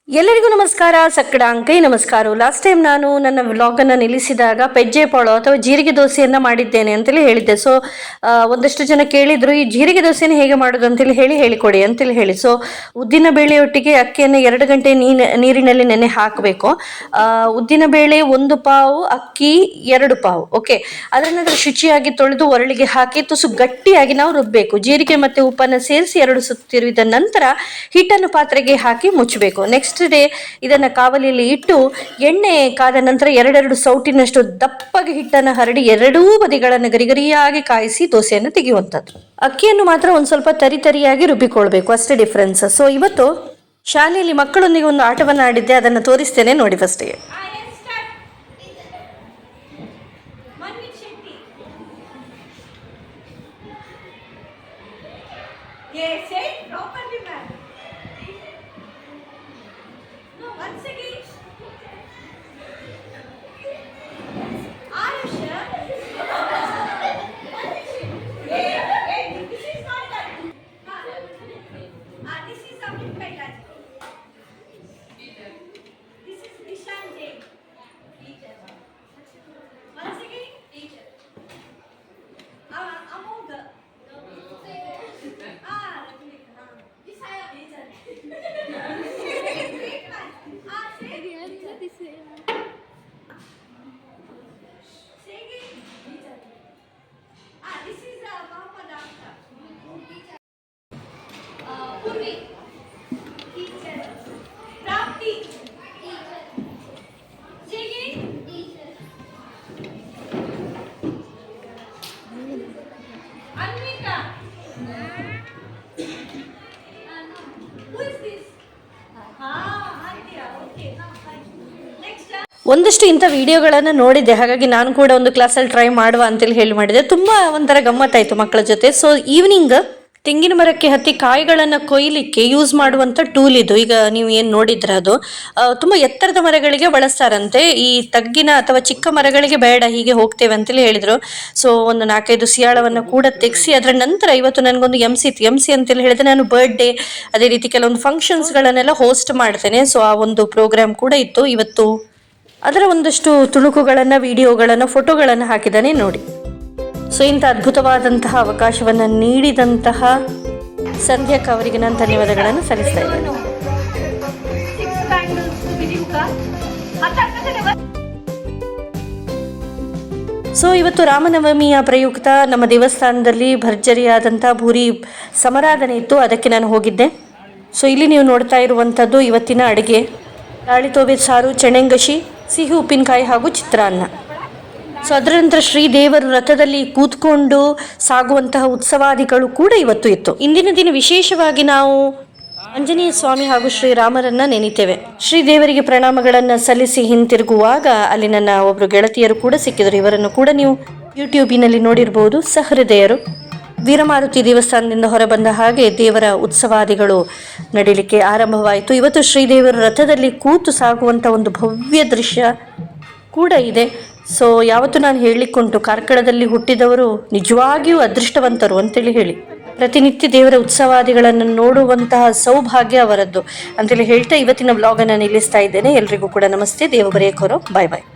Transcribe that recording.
ಎಲ್ಲರಿಗೂ ನಮಸ್ಕಾರ, ಸಕ್ಕಡಾಂಕೈ ನಮಸ್ಕಾರ. ಲಾಸ್ಟ್ ಟೈಮ್ ನಾನು ನನ್ನ ವ್ಲಾಗನ್ನು ನಿಲ್ಲಿಸಿದಾಗ ಪೆಜ್ಜೆ ಪಾಳು ಅಥವಾ ಜೀರಿಗೆ ದೋಸೆಯನ್ನು ಮಾಡಿದ್ದೇನೆ ಅಂತೇಳಿ ಹೇಳಿದ್ದೆ. ಸೊ ಒಂದಷ್ಟು ಜನ ಕೇಳಿದ್ರು, ಈ ಜೀರಿಗೆ ದೋಸೆನ ಹೇಗೆ ಮಾಡೋದು ಅಂತೇಳಿ ಹೇಳಿಕೊಡಿ ಅಂತೇಳಿ ಹೇಳಿ. ಸೊ ಉದ್ದಿನ ಬೇಳೆಯೊಟ್ಟಿಗೆ ಅಕ್ಕಿಯನ್ನು 2 ಗಂಟೆ ನೀರಿನಲ್ಲಿ ನೆನೆ ಹಾಕಬೇಕು. ಉದ್ದಿನ ಬೇಳೆ 1 ಪಾವು, ಅಕ್ಕಿ 2 ಪಾವು. ಓಕೆ, ಅದರ ನಂತರ ಶುಚಿಯಾಗಿ ತೊಳೆದು ಒರಳಿಗೆ ಹಾಕಿ ತುಸು ಗಟ್ಟಿಯಾಗಿ ನಾವು ರುಬ್ಬಬೇಕು. ಜೀರಿಗೆ ಮತ್ತು ಉಪ್ಪನ್ನು ಸೇರಿಸಿ 2 ಸುತ್ತು ತಿರುವಿದ ನಂತರ ಹಿಟ್ಟನ್ನು ಪಾತ್ರೆಗೆ ಹಾಕಿ ಮುಚ್ಚಬೇಕು. ನೆಕ್ಸ್ಟ್ ಡೇ ಇದನ್ನ ಕಾವಲಿಯಲ್ಲಿ ಇಟ್ಟು ಎಣ್ಣೆ ಕಾದ ನಂತರ 2 ಸೌಟಿನಷ್ಟು ದಪ್ಪಗೆ ಹಿಟ್ಟನ್ನು ಹರಡಿ ಎರಡೂ ಬದಿಗಳನ್ನು ಗರಿಗರಿಯಾಗಿ ಕಾಯಿಸಿ ದೋಸೆಯನ್ನು ತೆಗೆಯುವಂಥದ್ದು. ಅಕ್ಕಿಯನ್ನು ಮಾತ್ರ ಒಂದು ಸ್ವಲ್ಪ ತರಿಯಾಗಿ ರುಬ್ಬಿಕೊಳ್ಬೇಕು, ಅಷ್ಟೇ ಡಿಫ್ರೆನ್ಸ್. ಸೊ ಇವತ್ತು ಶಾಲೆಯಲ್ಲಿ ಮಕ್ಕಳೊಂದಿಗೆ ಒಂದು ಆಟವನ್ನು ಆಡಿದ್ದೆ, ಅದನ್ನು ತೋರಿಸ್ತೇನೆ ನೋಡಿ ಫಸ್ಟಿಗೆ. Once again, this is not that. This is something like that. This is Nishan Jain. Teacher. Once again, teacher. Among the. This I have teacher. ಒಂದಷ್ಟು ಇಂಥ ವಿಡಿಯೋಗಳನ್ನು ನೋಡಿದ್ದೆ, ಹಾಗಾಗಿ ನಾನು ಕೂಡ ಒಂದು ಕ್ಲಾಸಲ್ಲಿ ಟ್ರೈ ಮಾಡುವ ಅಂತೇಳಿ ಮಾಡಿದೆ. ತುಂಬ ಒಂಥರ ಗಮ್ಮತ್ತಾಯಿತು ಮಕ್ಕಳ ಜೊತೆ. ಸೊ ಈವ್ನಿಂಗ್ ತೆಂಗಿನ ಮರಕ್ಕೆ ಹತ್ತಿ ಕಾಯಿಗಳನ್ನು ಕೊಯ್ಲಿಕ್ಕೆ ಯೂಸ್ ಮಾಡುವಂಥ ಟೂಲ್ ಇದು. ಈಗ ನೀವು ಏನು ನೋಡಿದ್ರೆ ಅದು ತುಂಬ ಎತ್ತರದ ಮರಗಳಿಗೆ ಬಳಸ್ತಾರಂತೆ. ಈ ತಗ್ಗಿನ ಅಥವಾ ಚಿಕ್ಕ ಮರಗಳಿಗೆ ಬೇಡ, ಹೀಗೆ ಹೋಗ್ತೇವೆ ಅಂತೇಳಿ ಹೇಳಿದರು. ಸೊ ಒಂದು 4-5 ಸಿಯಾಳವನ್ನು ಕೂಡ ತೆಗೆಸಿ ಅದರ ನಂತರ ಇವತ್ತು ನನಗೊಂದು ಎಮ್ ಸಿ ಅಂತೇಳಿ ಹೇಳಿದ್ರೆ, ನಾನು ಬರ್ಡೇ ಅದೇ ರೀತಿ ಕೆಲವೊಂದು ಫಂಕ್ಷನ್ಸ್ಗಳನ್ನೆಲ್ಲ ಹೋಸ್ಟ್ ಮಾಡ್ತೇನೆ. ಸೊ ಆ ಒಂದು ಪ್ರೋಗ್ರಾಮ್ ಕೂಡ ಇತ್ತು ಇವತ್ತು. ಅದರ ಒಂದಷ್ಟು ತುಣುಕುಗಳನ್ನು, ವಿಡಿಯೋಗಳನ್ನು, ಫೋಟೋಗಳನ್ನು ಹಾಕಿದ್ದಾನೆ ನೋಡಿ. ಸೊ ಇಂಥ ಅದ್ಭುತವಾದಂತಹ ಅವಕಾಶವನ್ನು ನೀಡಿದಂತಹ ಸಂಧ್ಯಾಕ್ಕ ಅವರಿಗೆ ನಾನು ಧನ್ಯವಾದಗಳನ್ನು ಸಲ್ಲಿಸ್ತಾ ಇದ್ದೇನೆ. ಸೊ ಇವತ್ತು ರಾಮನವಮಿಯ ಪ್ರಯುಕ್ತ ನಮ್ಮ ದೇವಸ್ಥಾನದಲ್ಲಿ ಭರ್ಜರಿಯಾದಂಥ ಭೂರಿ ಸಮಾರಾಧನೆ ಇತ್ತು, ಅದಕ್ಕೆ ನಾನು ಹೋಗಿದ್ದೆ. ಸೊ ಇಲ್ಲಿ ನೀವು ನೋಡ್ತಾ ಇರುವಂಥದ್ದು ಇವತ್ತಿನ ಅಡುಗೆ: ತಾಳಿತೋವೆ ಸಾರು, ಚೆಣೆಂಗಶಿ, ಸಿಹಿ ಉಪ್ಪಿನಕಾಯಿ ಹಾಗೂ ಚಿತ್ರಾನ್ನ. ಸೊ ಅದರ ನಂತರ ಶ್ರೀದೇವರು ರಥದಲ್ಲಿ ಕೂತ್ಕೊಂಡು ಸಾಗುವಂತಹ ಉತ್ಸವಾದಿಗಳು ಕೂಡ ಇವತ್ತು ಇತ್ತು. ಇಂದಿನ ದಿನ ವಿಶೇಷವಾಗಿ ನಾವು ಆಂಜನೇಯ ಸ್ವಾಮಿ ಹಾಗೂ ಶ್ರೀರಾಮರನ್ನ ನೆನೆತೇವೆ. ಶ್ರೀದೇವರಿಗೆ ಪ್ರಣಾಮಗಳನ್ನು ಸಲ್ಲಿಸಿ ಹಿಂತಿರುಗುವಾಗ ಅಲ್ಲಿ ನನ್ನ ಒಬ್ಬರು ಗೆಳತಿಯರು ಕೂಡ ಸಿಕ್ಕಿದರು. ಇವರನ್ನು ಕೂಡ ನೀವು ಯೂಟ್ಯೂಬಿನಲ್ಲಿ ನೋಡಿರ್ಬೋದು. ಸಹೃದಯರು. ವೀರಮಾರುತಿ ದೇವಸ್ಥಾನದಿಂದ ಹೊರಬಂದ ಹಾಗೆ ದೇವರ ಉತ್ಸವಾದಿಗಳು ನಡೀಲಿಕ್ಕೆ ಆರಂಭವಾಯಿತು. ಇವತ್ತು ಶ್ರೀದೇವರ ರಥದಲ್ಲಿ ಕೂತು ಸಾಗುವಂಥ ಒಂದು ಭವ್ಯ ದೃಶ್ಯ ಕೂಡ ಇದೆ. ಸೊ ಯಾವತ್ತು ನಾನು ಹೇಳಲಿಕ್ಕುಂಟು, ಕಾರ್ಕಳದಲ್ಲಿ ಹುಟ್ಟಿದವರು ನಿಜವಾಗಿಯೂ ಅದೃಷ್ಟವಂತರು ಅಂತೇಳಿ ಹೇಳಿ. ಪ್ರತಿನಿತ್ಯ ದೇವರ ಉತ್ಸವಾದಿಗಳನ್ನು ನೋಡುವಂತಹ ಸೌಭಾಗ್ಯ ಅವರದ್ದು ಅಂತೇಳಿ ಹೇಳ್ತಾ ಇವತ್ತಿನ ವ್ಲಾಗನ್ನು ನಿಲ್ಲಿಸ್ತಾ ಇದ್ದೇನೆ. ಎಲ್ರಿಗೂ ಕೂಡ ನಮಸ್ತೆ. ದೇವ ಬರೆಯಕೋರೋ. ಬಾಯ್ ಬಾಯ್.